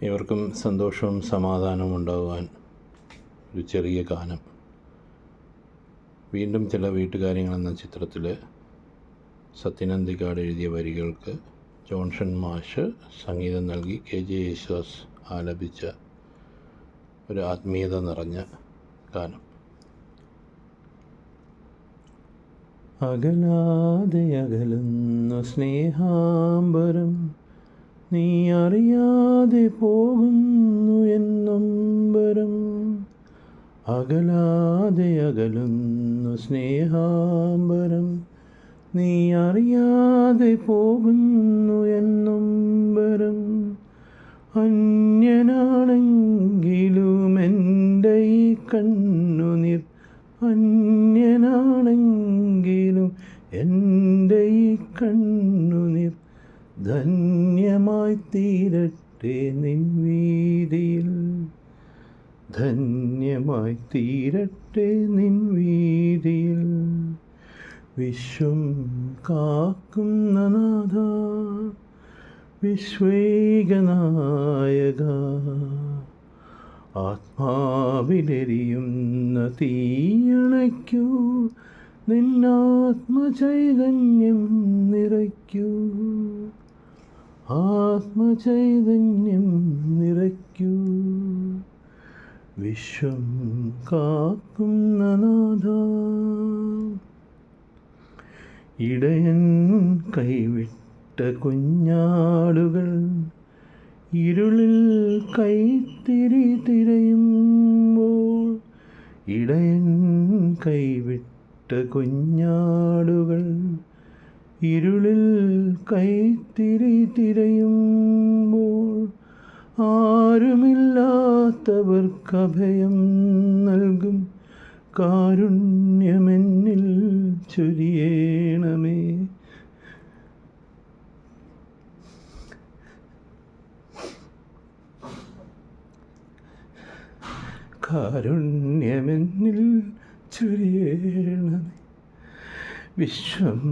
ഇവർക്കും സന്തോഷവും സമാധാനവും ഉണ്ടാകുവാൻ ഒരു ചെറിയ ഗാനം. വീണ്ടും ചില വീട്ടുകാര്യങ്ങൾ എന്ന ചിത്രത്തിൽ സത്യനന്ദിക്കാട് എഴുതിയ വരികൾക്ക് ജോൺസൺ മാഷ് സംഗീതം നൽകി KJ യേശുദാസ് ആലപിച്ച ഒരു ആത്മീയത നിറഞ്ഞ ഗാനം. അകലാതെ അകലുന്നു സ്നേഹാംബരം, നീ അറിയാതെ പോകുന്നു എന്നൊമ്പരം. അകലാതെ അകലുന്നു സ്നേഹാംബരം, നീ അറിയാതെ പോകുന്നു എന്നൊമ്പരം. അന്യനാണെങ്കിലും എൻ്റെ ഈ കണ്ണുനീർ, അന്യനാണെങ്കിലും എൻ്റെ ഈ കണ്ണുനീർ ധന്യമായി തീരട്ടെ നിൻ വീതിയിൽ, ധന്യമായി തീരട്ടെ നിൻ വീതിയിൽ. വിശ്വം കാക്കുന്ന നാഥ, വിശ്വൈകനായക, ആത്മാവിലെരിയുന്ന തീയണയ്ക്കൂ, നിന്നാത്മചൈതന്യം നിറയ്ക്കൂ, ആത്മചൈതന്യം നിറയ്ക്കൂ. വിശ്വം കാക്കുന്ന നാഥ, ഇടയൻ കൈവിട്ട കുഞ്ഞാടുകൾ ഇരുളിൽ കൈത്തിരി തിരയുമ്പോൾ, ഇടയൻ കൈവിട്ട കുഞ്ഞാടുകൾ ഇരുളിൽ കൈത്തിരി തിരയുമ്പോൾ, ആരുമില്ലാത്തവർക്ക് അഭയം നൽകും കാരുണ്യമെന്നിൽ ചൊരിയണമേ. കാരുണ്യമെന്നിൽ ചൊരിയണമേ. വിശ്വം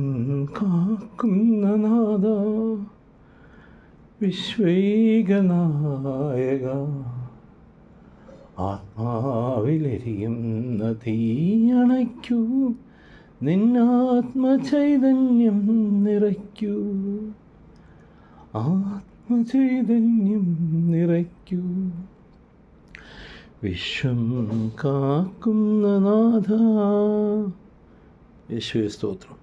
കാക്കുന്ന നാഥ, വിശ്വൈകനായക, ആത്മാവിലെരിയുന്ന തീയണയ്ക്കൂ, നിന്നാത്മചൈതന്യം നിറയ്ക്കൂ, ആത്മചൈതന്യം നിറയ്ക്കൂ. വിശ്വം കാക്കുന്ന നാഥ. യേശുവേ സ്തോത്രം.